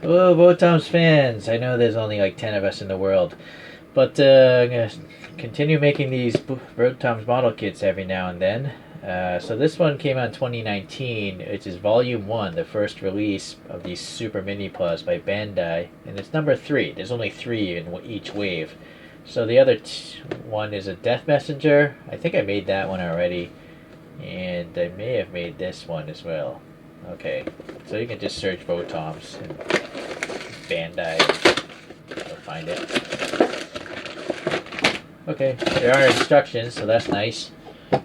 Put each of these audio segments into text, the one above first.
Hello, VOTOMS fans. I know there's only like 10 of us in the world, but I'm going to continue making these VOTOMS model kits every now and then. So this one came out in 2019, which is Volume 1, the first release of these Super Miniplas by Bandai, and it's number 3. There's only 3 in each wave. So the other one is a Death Messenger. I think I made that one already, and I may have made this one as well. Okay, so you can just search VOTOMS and Bandai, you'll find it. Okay, there are instructions, so that's nice. And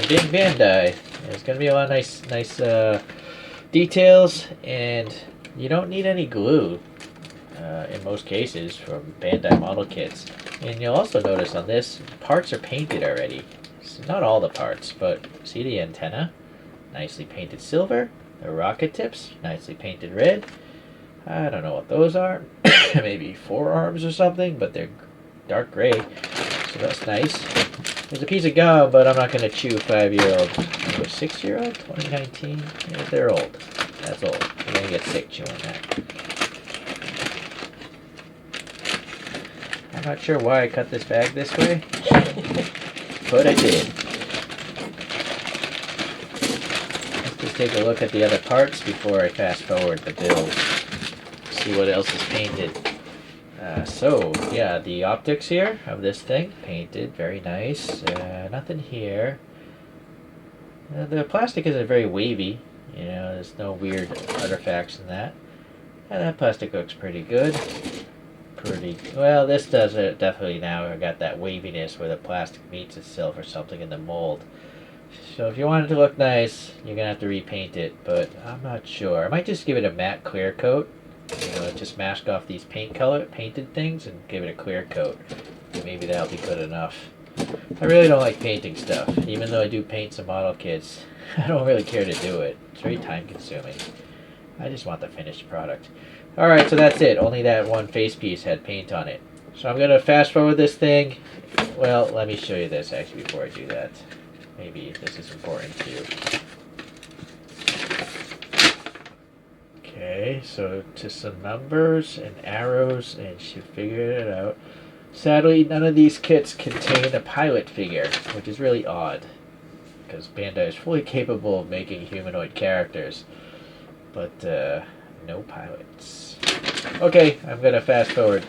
being Bandai, there's going to be a lot of nice details, and you don't need any glue in most cases from Bandai model kits. And you'll also notice on this, parts are painted already. So not all the parts, but see the antenna? Nicely painted silver. The rocket tips, nicely painted red. I don't know what those are. Maybe forearms or something, but they're dark gray. So that's nice. There's a piece of gum, but I'm not going to chew 5-year-old. Or 6-year-old? 2019? Yeah, they're old. That's old. You're going to get sick chewing that. I'm not sure why I cut this bag this way, but I did. Let's take a look at the other parts before I fast forward the build. See what else is painted. So yeah, the optics here of this thing painted, very nice. Nothing here. The plastic isn't very wavy. You know, there's no weird artifacts in that. And that plastic looks pretty good. Pretty well. This does it definitely now. I got that waviness where the plastic meets itself or something in the mold. So if you want it to look nice, you're gonna have to repaint it, but I'm not sure. I might just give it a matte clear coat. You know, just mask off these painted things and give it a clear coat. Maybe that'll be good enough. I really don't like painting stuff, even though I do paint some model kits. I don't really care to do it. It's very time consuming. I just want the finished product. Alright, so that's it. Only that one face piece had paint on it. So I'm gonna fast forward this thing. Well, let me show you this actually before I do that. Maybe this is important to you. Okay, so to some numbers and arrows, and she figured it out. Sadly, none of these kits contain a pilot figure, which is really odd, because Bandai is fully capable of making humanoid characters, but no pilots. Okay, I'm gonna fast forward.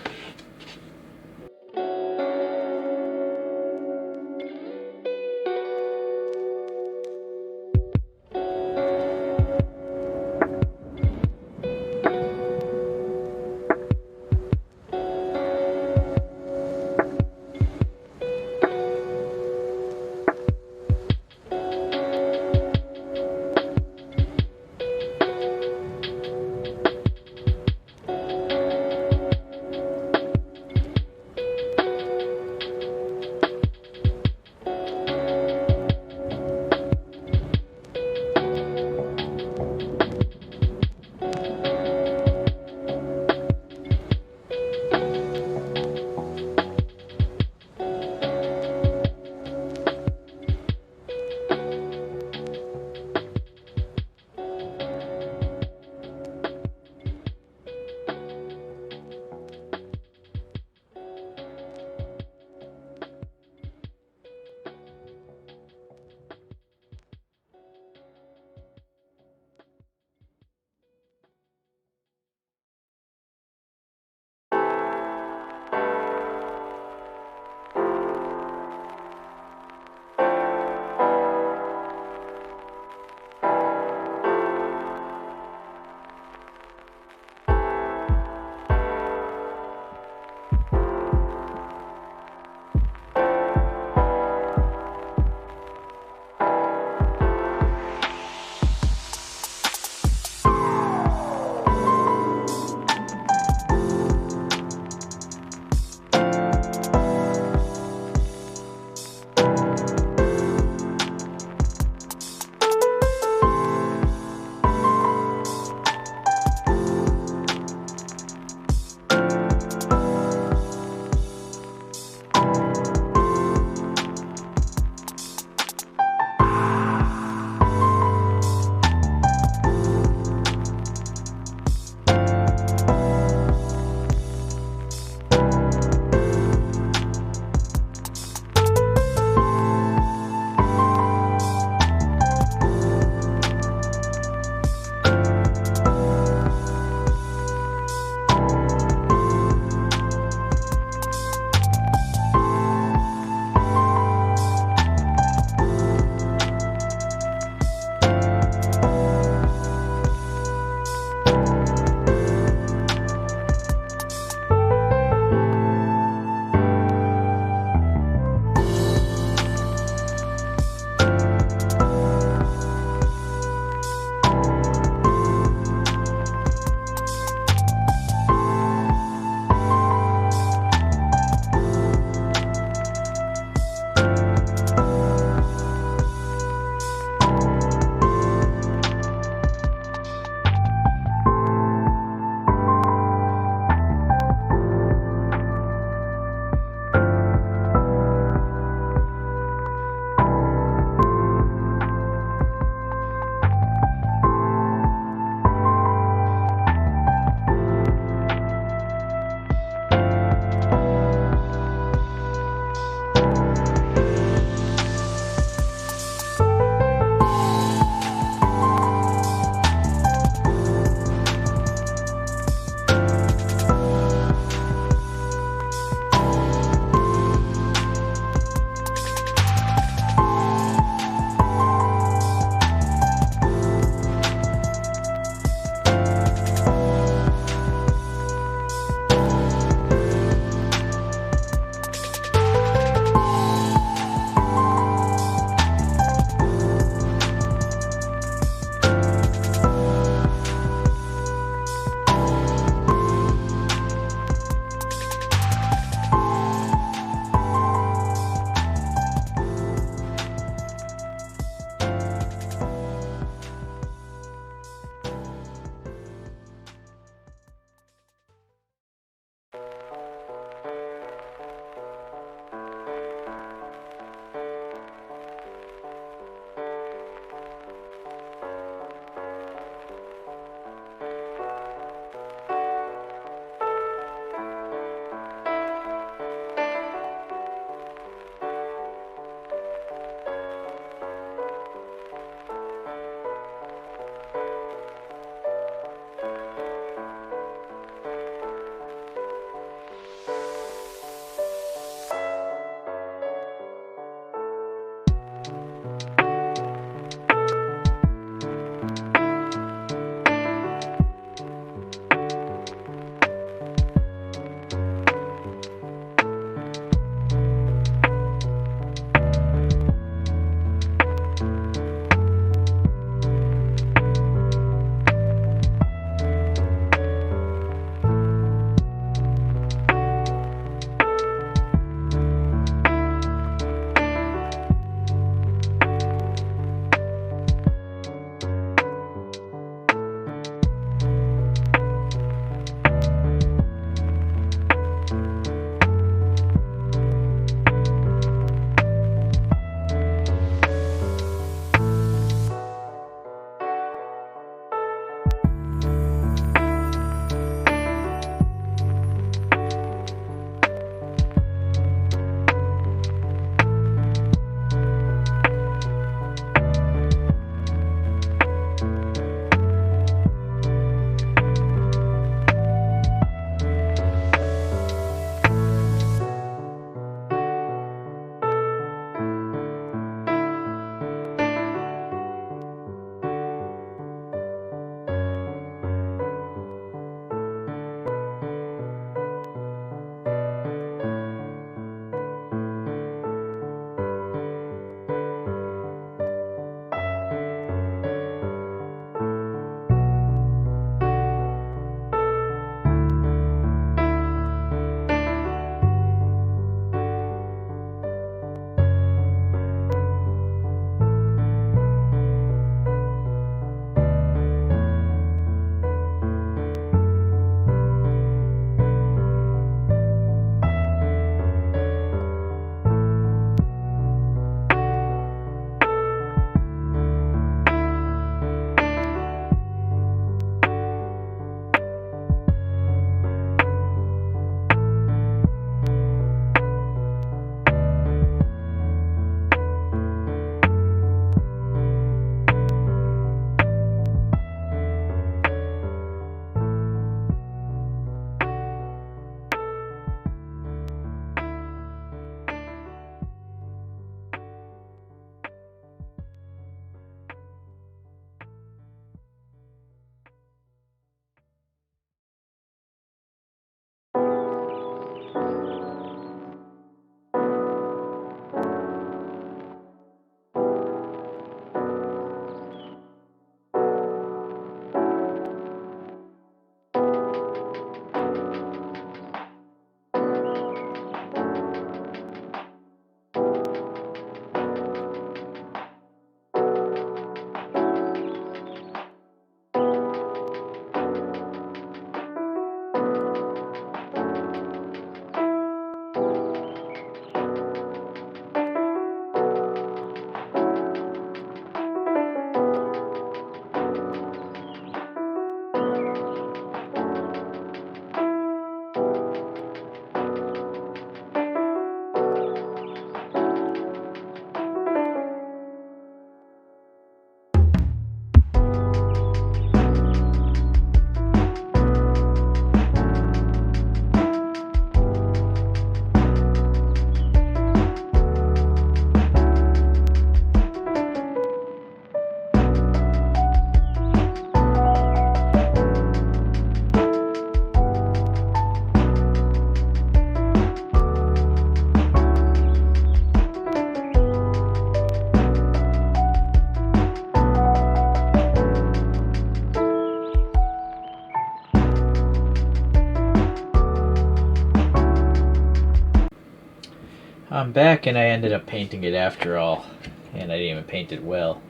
I'm back and I ended up painting it after all, and I didn't even paint it well.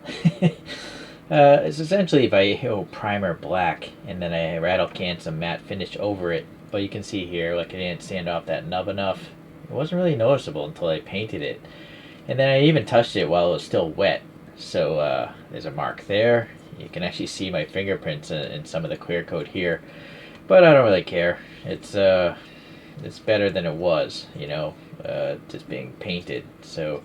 It's essentially Vallejo primer black, and then I rattle canned some matte finish over it, but you can see here, like, I didn't sand off that nub enough. It wasn't really noticeable until I painted it. And then I even touched it while it was still wet, so there's a mark there. You can actually see my fingerprints in some of the clear coat here, but I don't really care. It's better than it was, just being painted. So,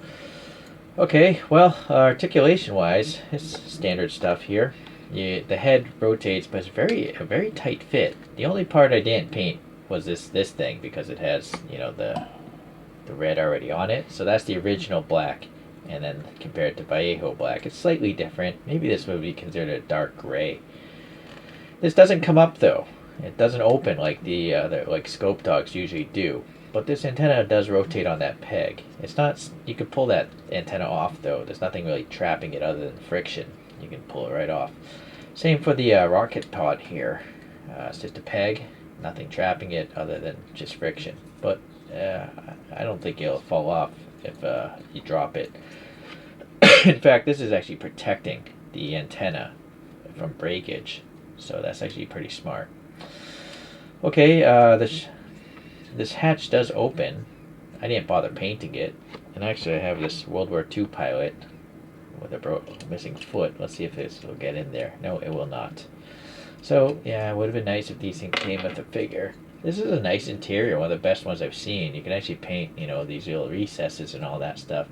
okay, well, articulation wise, it's standard stuff here. The head rotates, but it's a very tight fit. The only part I didn't paint was this thing, because it has, the red already on it. So that's the original black, and then compared to Vallejo black, it's slightly different. Maybe this would be considered a dark gray. This doesn't come up though. It doesn't open like the like scope dogs usually do. But this antenna does rotate on that peg. It's not. You can pull that antenna off though. There's nothing really trapping it other than friction. You can pull it right off. Same for the rocket pod here. It's just a peg, nothing trapping it other than just friction. But I don't think it'll fall off if you drop it. In fact, this is actually protecting the antenna from breakage. So that's actually pretty smart. Okay, this hatch does open. I didn't bother painting it. And actually I have this World War II pilot with a missing foot. Let's see if this will get in there. No, it will not. So, yeah, it would have been nice if these things came with a figure. This is a nice interior, one of the best ones I've seen. You can actually paint, these little recesses and all that stuff.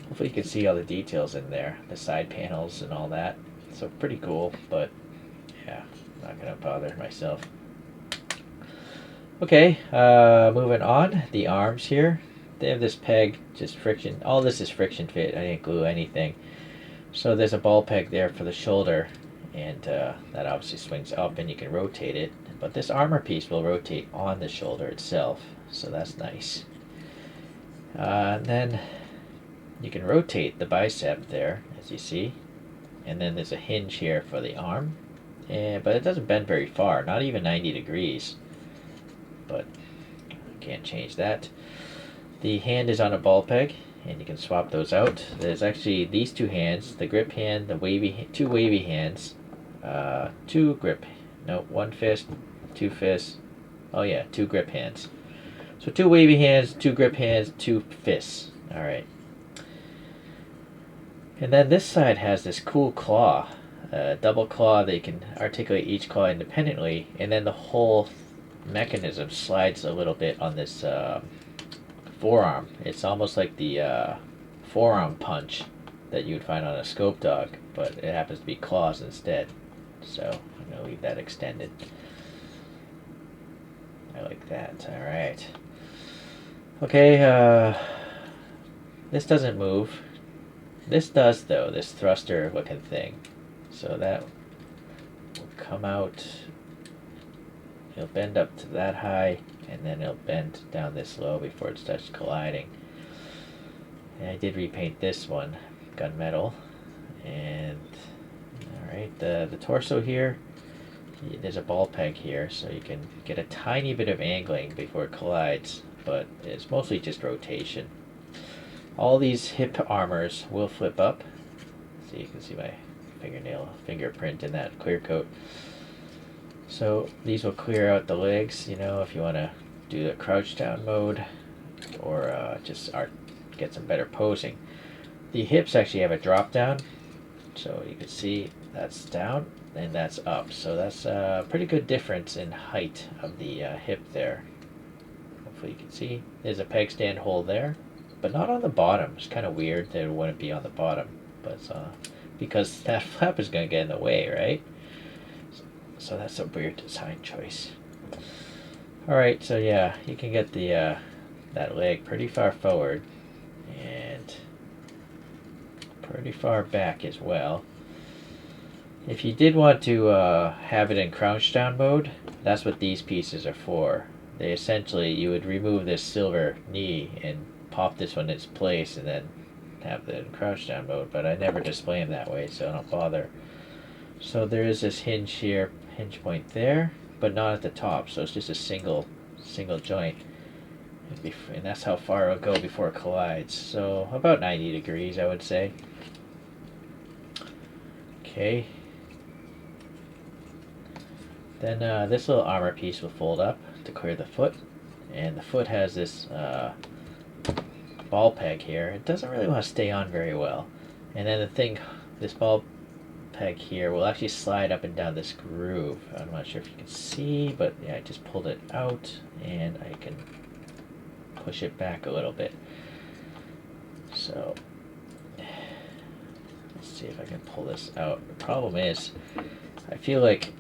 Hopefully you can see all the details in there. The side panels and all that. So pretty cool, but yeah, not going to bother myself. Okay, moving on. The arms here. They have this peg, just friction. All this is friction fit. I didn't glue anything. So there's a ball peg there for the shoulder, and that obviously swings up and you can rotate it. But this armor piece will rotate on the shoulder itself, so that's nice. And then you can rotate the bicep there, as you see. And then there's a hinge here for the arm. But it doesn't bend very far, not even 90 degrees. But can't change that. The hand is on a ball peg, and you can swap those out. There's actually these two hands, the grip hand, two wavy hands, one fist, two fists. Oh yeah, two grip hands. So two wavy hands, two grip hands, two fists. All right. And then this side has this cool claw, double claw that you can articulate each claw independently, and then the whole mechanism slides a little bit on this forearm. It's almost like the forearm punch that you would find on a scope dog, but it happens to be claws instead. So I'm going to leave that extended. I like that. Alright. Okay, this doesn't move. This does though, this thruster looking thing. So that will come out. It'll bend up to that high, and then it'll bend down this low before it starts colliding. And I did repaint this one, gunmetal. And alright, the torso here, there's a ball peg here, so you can get a tiny bit of angling before it collides, but it's mostly just rotation. All these hip armors will flip up. So you can see my fingerprint in that clear coat. So these will clear out the legs, if you want to do the crouch down mode, or just get some better posing. The hips actually have a drop down, so you can see that's down and that's up. So that's a pretty good difference in height of the hip there. Hopefully you can see. There's a peg stand hole there, but not on the bottom. It's kind of weird that it wouldn't be on the bottom, but because that flap is going to get in the way, right? So that's a weird design choice. Alright, so yeah, you can get the that leg pretty far forward and pretty far back as well. If you did want to have it in crouch down mode, that's what these pieces are for. They essentially, you would remove this silver knee and pop this one in its place and then have the crouch down mode, but I never display them that way, so I don't bother. So there is this hinge here, hinge point there, but not at the top, so it's just a single joint. and that's how far it'll go before it collides. So about 90 degrees, I would say. Okay. Then this little armor piece will fold up to clear the foot, and the foot has this ball peg here. It doesn't really want to stay on very well, and then this ball peg here will actually slide up and down this groove. I'm not sure if you can see, but yeah, I just pulled it out, and I can push it back a little bit. So let's see if I can pull this out. The problem is, I feel like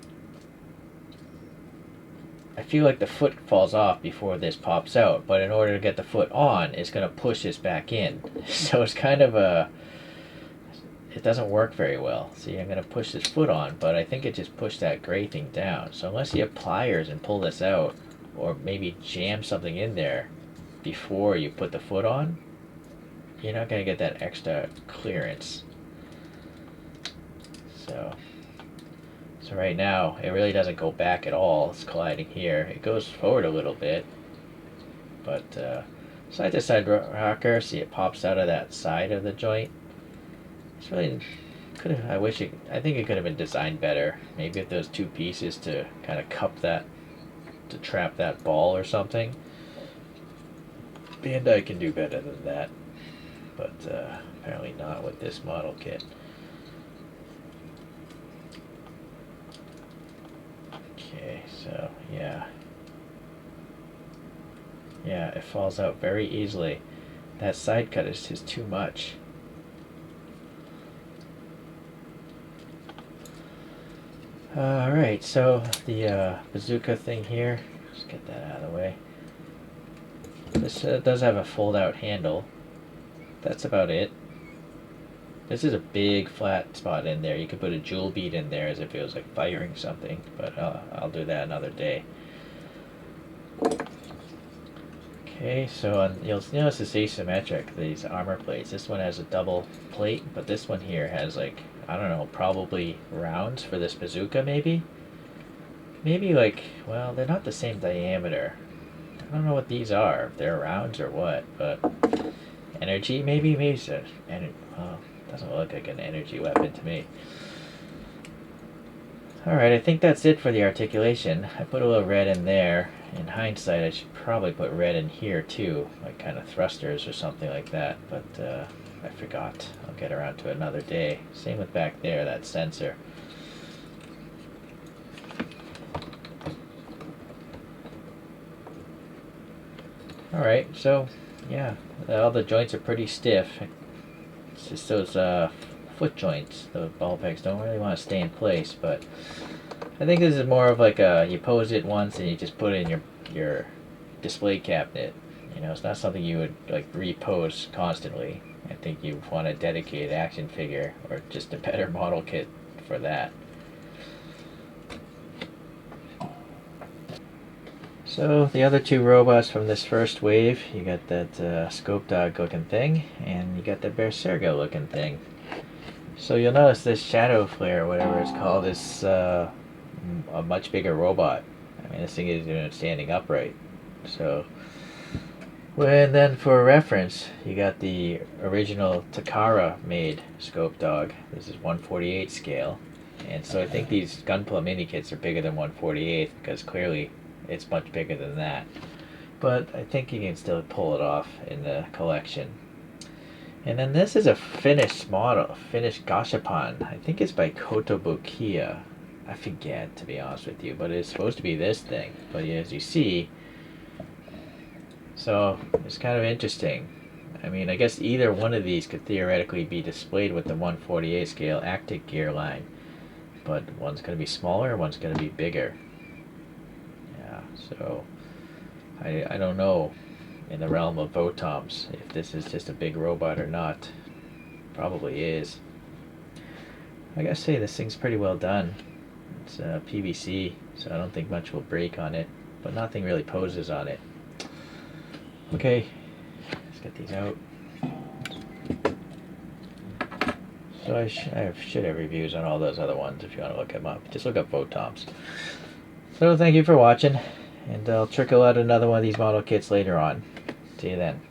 the foot falls off before this pops out, but in order to get the foot on, it's going to push this back in. So it's kind of it doesn't work very well. See, I'm going to push this foot on, but I think it just pushed that gray thing down. So unless you have pliers and pull this out, or maybe jam something in there before you put the foot on, you're not going to get that extra clearance. So right now, it really doesn't go back at all. It's colliding here. It goes forward a little bit, but side to side rocker, see it pops out of that side of the joint. It's really I think it could have been designed better. Maybe if those two pieces to kind of cup that, to trap that ball or something. Bandai can do better than that, but apparently not with this model kit. Okay, so yeah, it falls out very easily. That side cut is just too much. Alright, so the bazooka thing here, just get that out of the way. This does have a fold out handle. That's about it. This is a big flat spot in there. You could put a jewel bead in there as if it was like firing something, but I'll do that another day. Okay, so you'll notice it's asymmetric, these armor plates. This one has a double plate, but this one here has, like, I don't know, probably rounds for this bazooka maybe? Maybe like, well, they're not the same diameter. I don't know what these are, if they're rounds or what, but energy maybe? Maybe it's well, doesn't look like an energy weapon to me. Alright, I think that's it for the articulation. I put a little red in there. In hindsight, I should probably put red in here too, like kind of thrusters or something like that, but I forgot. I'll get around to it another day. Same with back there, that sensor. Alright, so yeah, all the joints are pretty stiff. It's just those foot joints, the ball pegs don't really want to stay in place, but I think this is more of like you pose it once and you just put it in your display cabinet. You know, it's not something you would like repose constantly. I think you want a dedicated action figure or just a better model kit for that. So the other two robots from this first wave, you got that scope dog looking thing, and you got the Berserga looking thing. So you'll notice this shadow flare, whatever it's called, is a much bigger robot. I mean, this thing is even standing upright. So, and then for reference, you got the original Takara made scope dog. This is 1/48 scale, and so I think these Gunpla mini kits are bigger than 1/48 because clearly it's much bigger than that. But I think you can still pull it off in the collection. And then this is a finished model, finished Gashapan. I think it's by Kotobukiya. I forget, to be honest with you, but it's supposed to be this thing. But as you see, so it's kind of interesting. I mean, I guess either one of these could theoretically be displayed with the 1/48 scale Actic gear line. But one's going to be smaller, one's going to be bigger. Yeah, so I don't know in the realm of VOTOMS if this is just a big robot or not. Probably is. I gotta say, this thing's pretty well done. It's PVC, so I don't think much will break on it, but nothing really poses on it. Okay, let's get these out. So I should have reviews on all those other ones if you want to look them up. Just look up VOTOMS. So thank you for watching, and I'll trickle out another one of these model kits later on. See you then.